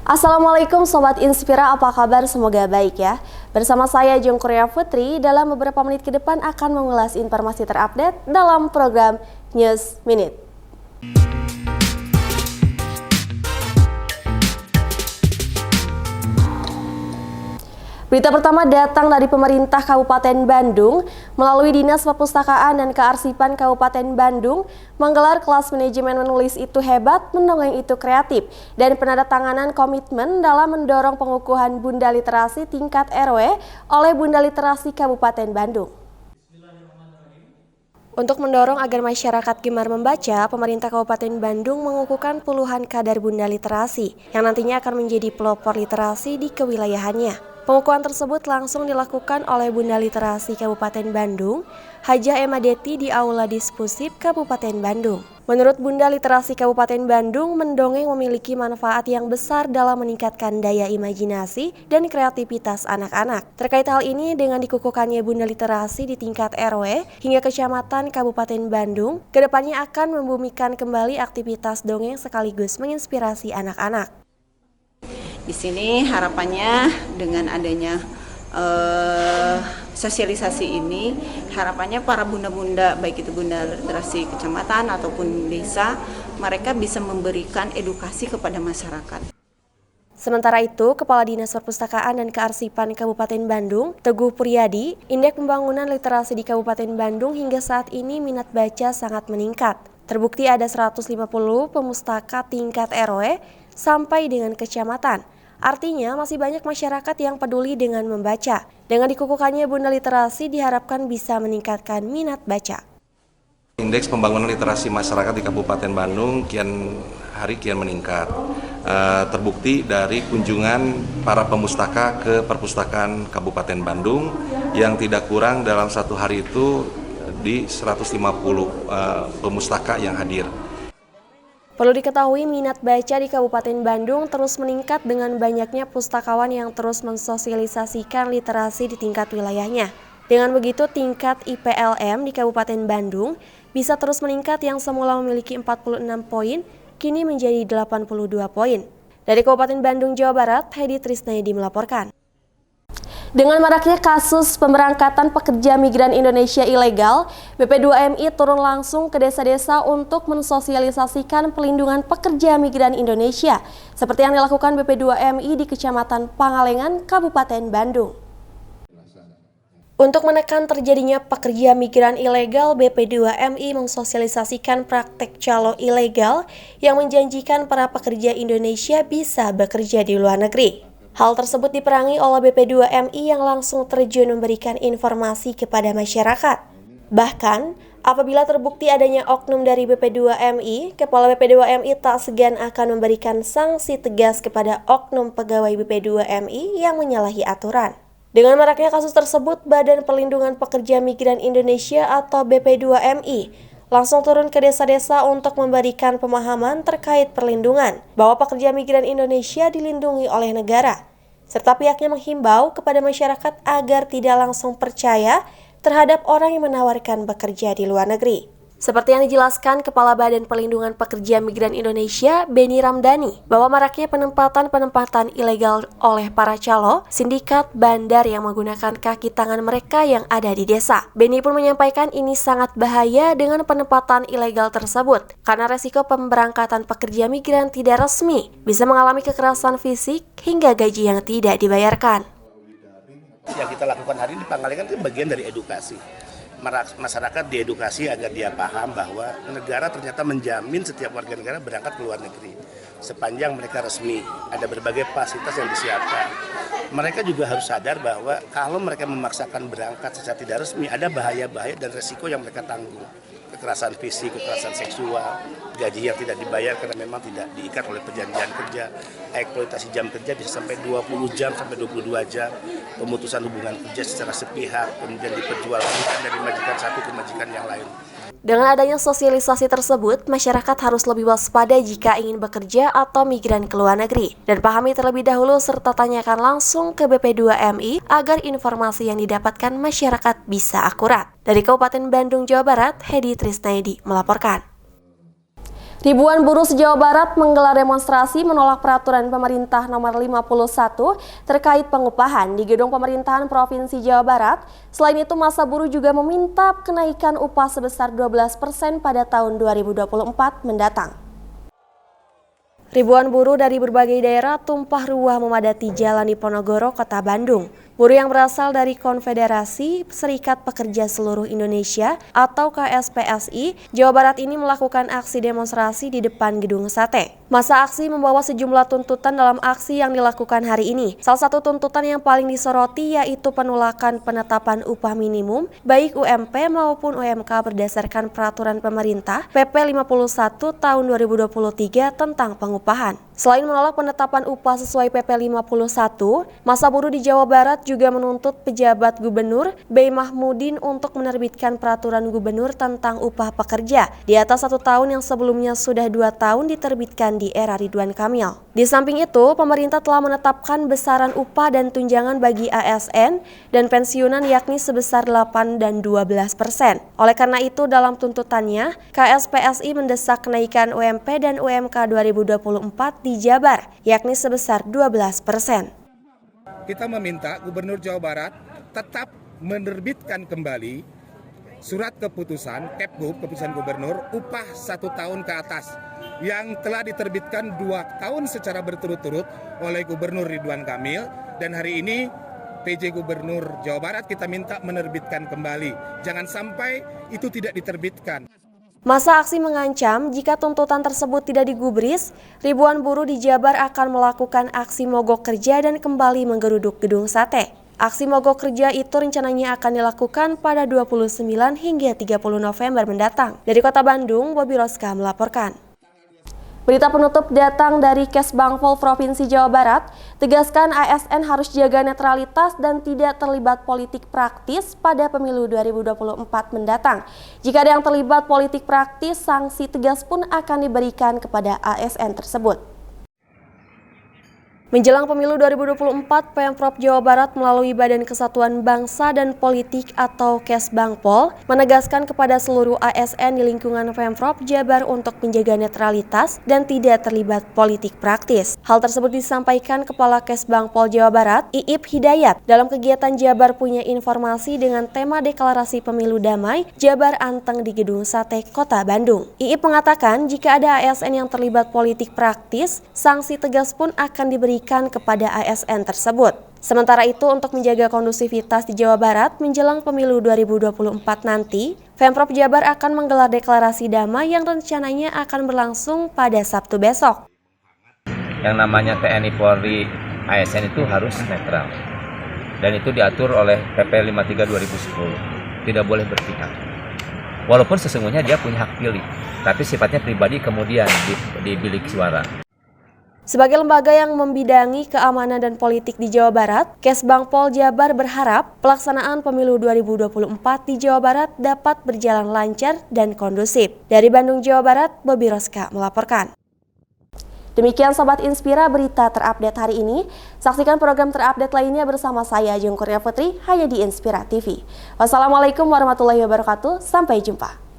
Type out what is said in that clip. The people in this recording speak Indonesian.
Assalamualaikum Sobat Inspira, apa kabar? Semoga baik ya. Bersama saya Jung Korea Putri, dalam beberapa menit ke depan akan mengulas informasi terupdate dalam program News Minute. Berita pertama datang dari pemerintah Kabupaten Bandung melalui Dinas Perpustakaan dan Kearsipan Kabupaten Bandung menggelar kelas manajemen menulis itu hebat, mendongeng itu kreatif, dan penandatanganan komitmen dalam mendorong pengukuhan Bunda Literasi tingkat RW oleh Bunda Literasi Kabupaten Bandung. Untuk mendorong agar masyarakat gemar membaca, pemerintah Kabupaten Bandung mengukuhkan puluhan kadar Bunda Literasi yang nantinya akan menjadi pelopor literasi di kewilayahannya. Pengukuhan tersebut langsung dilakukan oleh Bunda Literasi Kabupaten Bandung, Hajah Emadeti di Aula Dispusip Kabupaten Bandung. Menurut Bunda Literasi Kabupaten Bandung, mendongeng memiliki manfaat yang besar dalam meningkatkan daya imajinasi dan kreativitas anak-anak. Terkait hal ini, dengan dikukuhkannya Bunda Literasi di tingkat RW hingga kecamatan Kabupaten Bandung, kedepannya akan membumikan kembali aktivitas dongeng sekaligus menginspirasi anak-anak. Di sini harapannya dengan adanya sosialisasi ini, harapannya para bunda-bunda, baik itu Bunda Literasi kecamatan ataupun desa, mereka bisa memberikan edukasi kepada masyarakat. Sementara itu, Kepala Dinas Perpustakaan dan Kearsipan Kabupaten Bandung, Teguh Puryadi, Indeks Pembangunan Literasi di Kabupaten Bandung hingga saat ini minat baca sangat meningkat. Terbukti ada 150 pemustaka tingkat RW sampai dengan kecamatan. Artinya masih banyak masyarakat yang peduli dengan membaca. Dengan dikukuhkannya Bunda Literasi diharapkan bisa meningkatkan minat baca. Indeks pembangunan literasi masyarakat di Kabupaten Bandung kian hari meningkat. Terbukti dari kunjungan para pemustaka ke perpustakaan Kabupaten Bandung yang tidak kurang dalam satu hari itu di 150 pemustaka yang hadir. Perlu diketahui minat baca di Kabupaten Bandung terus meningkat dengan banyaknya pustakawan yang terus mensosialisasikan literasi di tingkat wilayahnya. Dengan begitu, tingkat IPLM di Kabupaten Bandung bisa terus meningkat yang semula memiliki 46 poin, kini menjadi 82 poin. Dari Kabupaten Bandung, Jawa Barat, Hedi Trisnayadi melaporkan. Dengan maraknya kasus pemberangkatan pekerja migran Indonesia ilegal, BP2MI turun langsung ke desa-desa untuk mensosialisasikan pelindungan pekerja migran Indonesia, seperti yang dilakukan BP2MI di Kecamatan Pangalengan, Kabupaten Bandung. Untuk menekan terjadinya pekerja migran ilegal, BP2MI mensosialisasikan praktek calo ilegal yang menjanjikan para pekerja Indonesia bisa bekerja di luar negeri. Hal tersebut diperangi oleh BP2MI yang langsung terjun memberikan informasi kepada masyarakat. Bahkan, apabila terbukti adanya oknum dari BP2MI, Kepala BP2MI tak segan akan memberikan sanksi tegas kepada oknum pegawai BP2MI yang menyalahi aturan. Dengan maraknya kasus tersebut, Badan Perlindungan Pekerja Migran Indonesia atau BP2MI langsung turun ke desa-desa untuk memberikan pemahaman terkait perlindungan bahwa pekerja migran Indonesia dilindungi oleh negara, serta pihaknya menghimbau kepada masyarakat agar tidak langsung percaya terhadap orang yang menawarkan bekerja di luar negeri. Seperti yang dijelaskan Kepala Badan Perlindungan Pekerja Migran Indonesia, Beni Ramdhani, bahwa maraknya penempatan ilegal oleh para calo, sindikat, bandar yang menggunakan kaki tangan mereka yang ada di desa. Beni pun menyampaikan ini sangat bahaya dengan penempatan ilegal tersebut, karena resiko pemberangkatan pekerja migran tidak resmi, bisa mengalami kekerasan fisik hingga gaji yang tidak dibayarkan. Yang kita lakukan hari ini di Pangalengan itu bagian dari edukasi. Masyarakat diedukasi agar dia paham bahwa negara ternyata menjamin setiap warga negara berangkat ke luar negeri sepanjang mereka resmi, ada berbagai fasilitas yang disiapkan. Mereka juga harus sadar bahwa kalau mereka memaksakan berangkat secara tidak resmi, ada bahaya-bahaya dan resiko yang mereka tanggung. Kekerasan fisik, kekerasan seksual, gaji yang tidak dibayar karena memang tidak diikat oleh perjanjian kerja, eksploitasi jam kerja bisa sampai 20 jam sampai 22 jam, pemutusan hubungan kerja secara sepihak, kemudian diperjualbelikan dari majikan satu ke majikan yang lain. Dengan adanya sosialisasi tersebut, masyarakat harus lebih waspada jika ingin bekerja atau migran ke luar negeri, dan pahami terlebih dahulu serta tanyakan langsung ke BP2MI agar informasi yang didapatkan masyarakat bisa akurat. Dari Kabupaten Bandung, Jawa Barat, Hedi Trisnayadi melaporkan. Ribuan buruh se-Jawa Barat menggelar demonstrasi menolak peraturan pemerintah nomor 51 terkait pengupahan di gedung pemerintahan Provinsi Jawa Barat. Selain itu, massa buruh juga meminta kenaikan upah sebesar 12% pada tahun 2024 mendatang. Ribuan buruh dari berbagai daerah tumpah ruah memadati Jalan Diponegoro, Kota Bandung. Buruh yang berasal dari Konfederasi Serikat Pekerja Seluruh Indonesia atau KSPSI Jawa Barat ini melakukan aksi demonstrasi di depan Gedung Sate. Masa aksi membawa sejumlah tuntutan dalam aksi yang dilakukan hari ini. Salah satu tuntutan yang paling disoroti yaitu penolakan penetapan upah minimum baik UMP maupun UMK berdasarkan peraturan pemerintah PP 51 tahun 2023 tentang pengupahan. Selain menolak penetapan upah sesuai PP 51, massa buruh di Jawa Barat juga menuntut pejabat gubernur B. Mahmudin untuk menerbitkan peraturan gubernur tentang upah pekerja di atas 1 tahun yang sebelumnya sudah 2 tahun diterbitkan di era Ridwan Kamil. Di samping itu, pemerintah telah menetapkan besaran upah dan tunjangan bagi ASN dan pensiunan yakni sebesar 8 dan 12%. Oleh karena itu, dalam tuntutannya, KSPSI mendesak kenaikan UMP dan UMK 2024 di Jabar, yakni sebesar 12%. Kita meminta Gubernur Jawa Barat tetap menerbitkan kembali surat keputusan Kepgub, keputusan Gubernur, upah 1 tahun ke atas yang telah diterbitkan 2 tahun secara berturut-turut oleh Gubernur Ridwan Kamil, dan hari ini PJ Gubernur Jawa Barat kita minta menerbitkan kembali. Jangan sampai itu tidak diterbitkan. Masa aksi mengancam jika tuntutan tersebut tidak digubris, ribuan buruh di Jabar akan melakukan aksi mogok kerja dan kembali menggeruduk Gedung Sate. Aksi mogok kerja itu rencananya akan dilakukan pada 29 hingga 30 November mendatang. Dari Kota Bandung, Bobi Roska melaporkan. Berita penutup datang dari Kesbangpol Provinsi Jawa Barat, tegaskan ASN harus jaga netralitas dan tidak terlibat politik praktis pada pemilu 2024 mendatang. Jika ada yang terlibat politik praktis, sanksi tegas pun akan diberikan kepada ASN tersebut. Menjelang pemilu 2024, Pemprov Jawa Barat melalui Badan Kesatuan Bangsa dan Politik atau Kesbangpol menegaskan kepada seluruh ASN di lingkungan Pemprov Jabar untuk menjaga netralitas dan tidak terlibat politik praktis. Hal tersebut disampaikan Kepala Kesbangpol Jawa Barat, Iip Hidayat, dalam kegiatan Jabar Punya Informasi dengan tema Deklarasi Pemilu Damai Jabar Anteng di Gedung Sate, Kota Bandung. Iip mengatakan jika ada ASN yang terlibat politik praktis, sanksi tegas pun akan diberikan kepada ASN tersebut. Sementara itu, untuk menjaga kondusivitas di Jawa Barat menjelang pemilu 2024 nanti, Pemprov Jabar akan menggelar deklarasi damai yang rencananya akan berlangsung pada Sabtu besok. Yang namanya TNI Polri ASN itu harus netral, dan itu diatur oleh PP 53 2010, tidak boleh berpihak. Walaupun sesungguhnya dia punya hak pilih, tapi sifatnya pribadi kemudian di bilik suara. Sebagai lembaga yang membidangi keamanan dan politik di Jawa Barat, Kesbangpol Jabar berharap pelaksanaan pemilu 2024 di Jawa Barat dapat berjalan lancar dan kondusif. Dari Bandung, Jawa Barat, Bobi Roska melaporkan. Demikian Sobat Inspira berita terupdate hari ini. Saksikan program terupdate lainnya bersama saya Ajeng Kurnia Putri hanya di Inspira TV. Wassalamualaikum warahmatullahi wabarakatuh. Sampai jumpa.